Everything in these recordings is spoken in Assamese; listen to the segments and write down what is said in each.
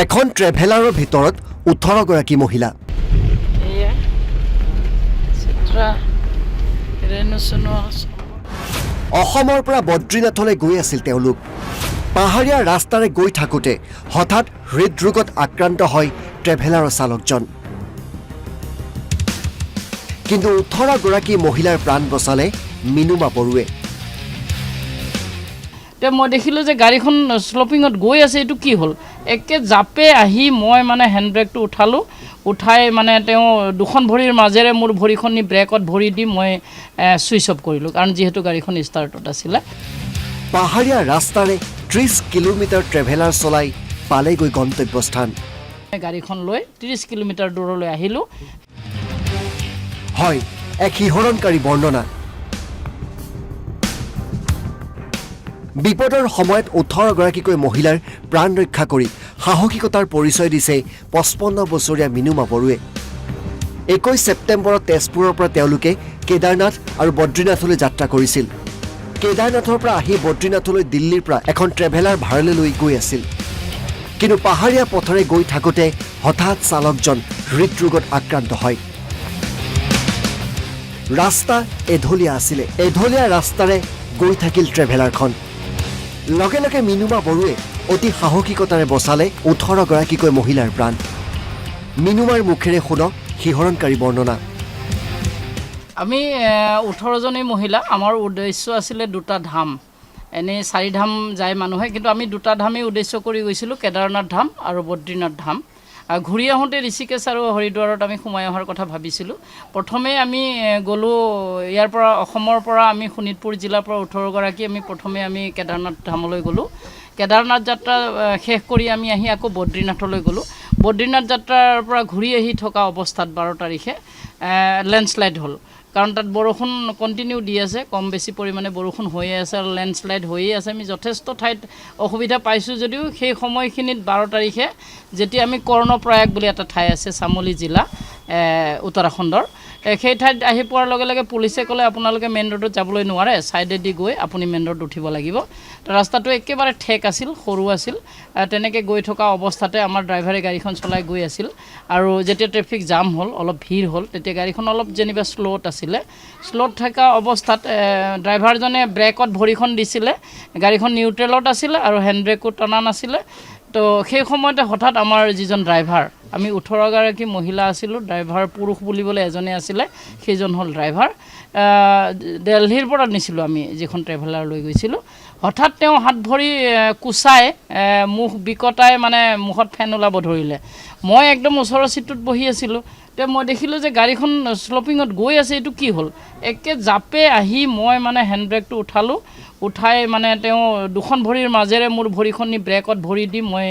এখন ট্ৰেভেলাৰৰ ভিতৰত 18 গৰাকী মহিলা। অসমৰ পৰা বদ্ৰীনাথলৈ গৈ আছিল তেওঁলোক। পাহাৰীয়া ৰাস্তাৰে গৈ থাকোঁতে হঠাৎ হৃদৰোগত আক্ৰান্ত হয় ট্ৰেভেলাৰৰ চালকজন। কিন্তু 18 গৰাকী মহিলাৰ প্ৰাণ বচালে মিনুমা বৰুৱে। মই দেখিলোঁ যে গাড়ীখন শ্লপিঙত গৈ আছে, এইটো কি হ'ল? একে জাপে আহি মই মানে হেণ্ড ব্ৰেকটো উঠালোঁ, উঠাই মানে তেওঁ দুখন ভৰিৰ মাজেৰে মোৰ ভৰিখন নি ব্ৰেকত ভৰি দি মই ছুইচ অফ কৰিলোঁ, কাৰণ যিহেতু গাড়ীখন ষ্টাৰ্টত আছিলে। পাহাৰীয়া ৰাস্তাৰে 30 কিলোমিটাৰ ট্ৰেভেলাৰ চলাই পালেগৈ গন্তব্যস্থান। গাড়ীখন লৈ 30 কিলোমিটাৰ দূৰলৈ আহিলোঁ। হয়, এক শিহৰণকাৰী বৰ্ণনা। বিপদৰ সময়ত 18 গৰাকীকৈ মহিলাৰ প্ৰাণ ৰক্ষা কৰি সাহসিকতাৰ পৰিচয় দিছে 55 বছৰীয়া মিনুমা বৰুৱে। 21 ছেপ্টেম্বৰত তেজপুৰৰ পৰা তেওঁলোকে কেদাৰনাথ আৰু বদ্ৰীনাথলৈ যাত্ৰা কৰিছিল। কেদাৰনাথৰ পৰা আহি বদ্ৰীনাথলৈ দিল্লীৰ পৰা এখন ট্ৰেভেলাৰ ভাড়ালৈ লৈ গৈ আছিল। কিন্তু পাহাৰীয়া পথেৰে গৈ থাকোঁতে হঠাৎ চালকজন হৃদৰোগত আক্ৰান্ত হয়। ৰাস্তা এঢলীয়া আছিলে। এঢলীয়া ৰাস্তাৰে গৈ থাকিল ট্ৰেভেলাৰখন। লগে লগে মিনুমা বৰুৱে অতি সাহসিকতাৰে বচালে 18 গৰাকীকৈ মহিলাৰ প্ৰাণ। মিনুমাৰ মুখেৰে শুনক শিহৰণকাৰী বৰ্ণনা। আমি 18জনী মহিলা, আমাৰ উদ্দেশ্য আছিলে 2টা ধাম। এনেই 4 ধাম যায় মানুহে, কিন্তু আমি 2টা ধামেই উদ্দেশ্য কৰি গৈছিলোঁ, কেদাৰনাথ ধাম আৰু বদ্ৰীনাথ ধাম। ঘূৰি আহোঁতে ঋষিকেশ আৰু হৰিদ্বাৰত আমি সোমাই অহাৰ কথা ভাবিছিলোঁ। প্ৰথমে আমি গ'লোঁ ইয়াৰ পৰা, অসমৰ পৰা আমি শোণিতপুৰ জিলাৰ পৰা 18 গৰাকী আমি প্ৰথমে কেদাৰনাথ ধামলৈ গ'লোঁ। কেদাৰনাথ যাত্ৰা শেষ কৰি আমি আহি আকৌ বদ্ৰীনাথলৈ গ'লোঁ। বদ্ৰীনাথ যাত্ৰাৰ পৰা ঘূৰি আহি থকা অৱস্থাত 12 তাৰিখে লেণ্ডশ্লাইড হ'ল, কাৰণ তাত বৰষুণ কণ্টিনিউ দি আছে, কম বেছি পৰিমাণে বৰষুণ হৈয়ে আছে আৰু লেণ্ডশ্লাইড হৈয়ে আছে। আমি যথেষ্ট ঠাইত অসুবিধা পাইছোঁ যদিও সেই সময়খিনিত 12 তাৰিখে যেতিয়া আমি কৰ্ণপ্ৰয়াগ বুলি এটা ঠাই আছে চামোলি জিলা উত্তৰাখণ্ডৰ, সেই ঠাইত আহি পোৱাৰ লগে লগে পুলিচে ক'লে আপোনালোকে মেইন ৰোডত যাবলৈ নোৱাৰে, ছাইডেদি গৈ আপুনি মেইন ৰোড উঠিব লাগিব। ৰাস্তাটো একেবাৰে ঠেক আছিল, সৰু আছিল। তেনেকৈ গৈ থকা অৱস্থাতে আমাৰ ড্ৰাইভাৰে গাড়ীখন চলাই গৈ আছিল, আৰু যেতিয়া ট্ৰেফিক জাম হ'ল, অলপ ভিৰ হ'ল, তেতিয়া গাড়ীখন অলপ যেনিবা শ্ল'ত আছিলে। শ্ল'ত থকা অৱস্থাত ড্ৰাইভাৰজনে ব্ৰেকত ভৰিখন দিছিলে, গাড়ীখন নিউট্ৰেলত আছিলে আৰু হেণ্ড ব্ৰেকো টনা নাছিলে। তো সেই সময়তে হঠাৎ আমাৰ যিজন ড্ৰাইভাৰ, আমি 18 গৰাকী মহিলা আছিলোঁ, ড্ৰাইভাৰ পুৰুষ বুলিবলৈ এজনে আছিলে, সেইজন হ'ল ড্ৰাইভাৰ। দিল্লীৰ পৰা নিছিলোঁ আমি যিখন ট্ৰেভেলাৰ লৈ গৈছিলোঁ। হঠাৎ তেওঁ হাত ভৰি কোচাই মুখ বিকটাই মানে মুখত ফেন ওলাব ধৰিলে। মই একদম ওচৰৰ চিটটোত বহি আছিলোঁ। তেতিয়া মই দেখিলোঁ যে গাড়ীখন শ্লপিঙত গৈ আছে, এইটো কি হ'ল? একে জাপে আহি মই মানে হেণ্ড ব্ৰেকটো উঠালোঁ, উঠাই মানে তেওঁ দুখন ভৰিৰ মাজেৰে মোৰ ভৰিখন নি ব্ৰেকত ভৰি দি মই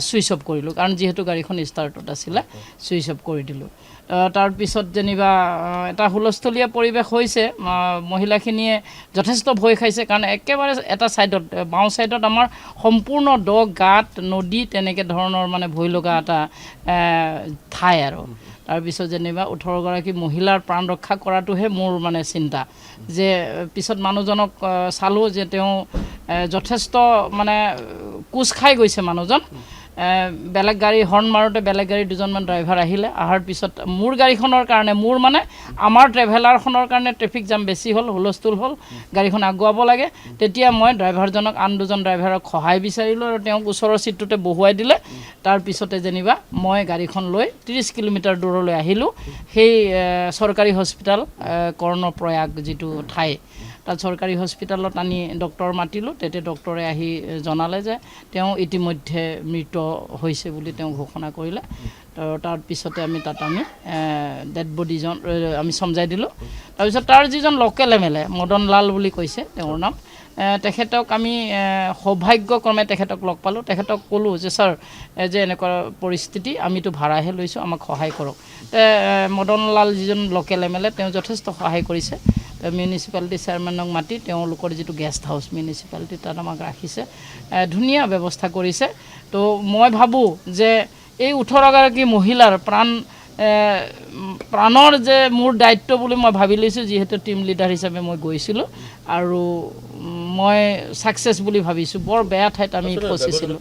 ছুইচ অফ কৰিলোঁ, কাৰণ যিহেতু গাড়ীখন ষ্টাৰ্টত আছিলে, ছুইচ অফ কৰি দিলোঁ। তাৰপিছত যেনিবা এটা হুলস্থলীয়া পৰিৱেশ হৈছে। মহিলাখিনিয়ে যথেষ্ট ভয় খাইছে, কাৰণ একেবাৰে এটা ছাইডত, বাওঁ ছাইডত আমাৰ সম্পূৰ্ণ গাঁত নদী, তেনেকৈ ধৰণৰ মানে ভয় লগা এটা ঠাই আৰু। তাৰপিছত যেনিবা 18 গৰাকী মহিলাৰ প্ৰাণ ৰক্ষা কৰাটোহে মোৰ মানে চিন্তা। যে পিছত মানুহজনক চালোঁ যে তেওঁ যথেষ্ট মানে কোচ খাই গৈছে মানুহজন। বেলেগ গাড়ী হৰ্ণ মাৰোঁতে বেলেগ গাড়ী 2জনমান ড্ৰাইভাৰ আহিলে। অহাৰ পিছত মোৰ গাড়ীখনৰ কাৰণে, মোৰ মানে আমাৰ ট্ৰেভেলাৰখনৰ কাৰণে ট্ৰেফিক জাম বেছি হ'ল, হুলস্থুল হ'ল, গাড়ীখন আগুৱাব লাগে। তেতিয়া মই ড্ৰাইভাৰজনক, আন 2জন ড্ৰাইভাৰক সহায় বিচাৰিলোঁ আৰু তেওঁক ওচৰৰ চিটটোতে বহুৱাই দিলে। তাৰপিছতে যেনিবা মই গাড়ীখন লৈ 30 কিলোমিটাৰ দূৰলৈ আহিলোঁ, সেই চৰকাৰী হস্পিটেল কৰ্ণপ্ৰয়াগ যিটো ঠাই, তাত চৰকাৰী হস্পিটেলত আনি ডক্টৰ মাতিলোঁ। তেতিয়া ডক্টৰে আহি জনালে যে তেওঁ ইতিমধ্যে মৃত হৈছে বুলি তেওঁ ঘোষণা কৰিলে। তাৰপিছতে আমি তাত ডেড বডিজন আমি চমজাই দিলোঁ। তাৰপিছত তাৰ যিজন লোকেল MLA মদন লাল বুলি কৈছে তেওঁৰ নাম, তেখেতক আমি সৌভাগ্যক্ৰমে তেখেতক লগ পালোঁ। তেখেতক ক'লোঁ যে ছাৰ, যে এনেকুৱা পৰিস্থিতি, আমিতো ভাড়াহে লৈছোঁ, আমাক সহায় কৰক। মদন লাল যিজন লোকেল MLA, তেওঁ যথেষ্ট সহায় কৰিছে। মিউনিচিপালিটি চেয়াৰমেনক মাতি তেওঁলোকৰ যিটো গেষ্ট হাউচ মিউনিচিপালিটি, তাত আমাক ৰাখিছে, ধুনীয়া ব্যৱস্থা কৰিছে। তো মই ভাবোঁ যে এই 18 গৰাকী মহিলাৰ প্ৰাণৰ যে মোৰ দায়িত্ব বুলি মই ভাবি লৈছোঁ, যিহেতু টিম লিডাৰ হিচাপে মই গৈছিলোঁ, আৰু মই ছাকচেছ বুলি ভাবিছোঁ। বৰ বেয়া ঠাইত আমি ফচিছিলোঁ।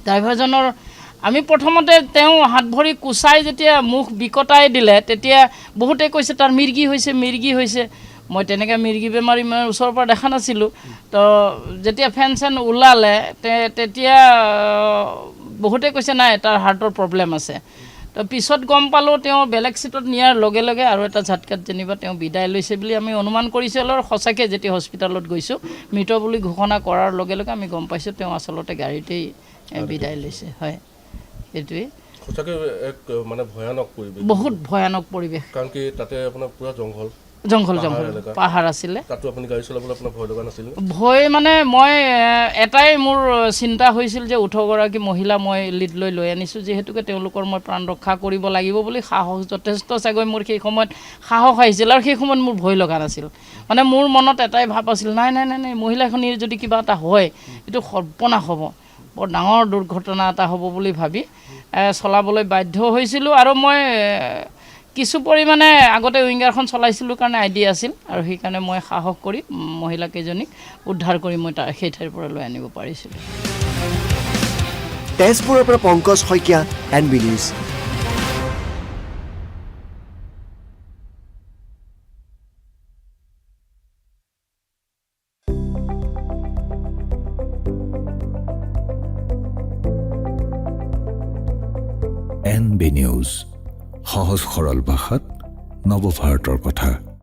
ড্ৰাইভাৰজনৰ আমি প্ৰথমতে তেওঁ হাত ভৰি কুচাই যেতিয়া মুখ বিকটাই দিলে তেতিয়া বহুতে কৈছে তাৰ মিৰ্গী হৈছে মই তেনেকৈ মিৰ্গী বেমাৰী ইমান ওচৰৰ পৰা দেখা নাছিলোঁ তো যেতিয়া ফেন চেন ওলালে তেতিয়া বহুতে কৈছে নাই তাৰ হাৰ্টৰ প্ৰব্লেম আছে তো পিছত গম পালোঁ তেওঁ বেলেগ চিটত নিয়াৰ লগে লগে আৰু এটা ঝাটকাত যেনিবা তেওঁ বিদায় লৈছে বুলি আমি অনুমান কৰিছিলোঁ আৰু সঁচাকৈ যেতিয়া হস্পিটেলত গৈছোঁ মৃত বুলি ঘোষণা কৰাৰ লগে লগে আমি গম পাইছোঁ তেওঁ আচলতে গাড়ীতেই বিদায় লৈছে হয় সেইটোৱে সঁচাকৈ এক মানে ভয়ানক পৰিৱেশ বহুত ভয়ানক পৰিৱেশ কাৰণ কি তাতে আপোনাৰ পুৰা জংঘল পাহাৰ আছিলে তাতো আপুনি গাড়ী চলাবলৈ আপোনাৰ ভয় লগা নাছিল ভয় মানে মই এটাই মোৰ চিন্তা হৈছিল যে 18গৰাকী মহিলা মই লিড লৈ আনিছোঁ যিহেতুকে তেওঁলোকৰ মই প্ৰাণ ৰক্ষা কৰিব লাগিব বুলি সাহস যথেষ্ট চাগৈ মোৰ সেই সময়ত সাহস আহিছিল আৰু সেই সময়ত মোৰ ভয় লগা নাছিল মানে মোৰ মনত এটাই ভাৱ আছিল নাই মহিলাখনিৰ যদি কিবা এটা হয় এইটো সৰ্বনাশ হ'ব বৰ ডাঙৰ দুৰ্ঘটনা এটা হ'ব বুলি ভাবি চলাবলৈ বাধ্য হৈছিলোঁ আৰু মই কিছু পৰিমাণে আগতে উইংগাৰখন চলাইছিলোঁ কাৰণে আইডিয়া আছিল আৰু সেইকাৰণে মই সাহস কৰি মহিলাকেইজনীক উদ্ধাৰ কৰি মই সেই ঠাইৰ পৰা লৈ আনিব পাৰিছিলোঁ তেজপুৰৰ পৰা Pankaj Saikia NB news NB news সহজ সৰল ভাষাত নৱভাৰতৰ কথা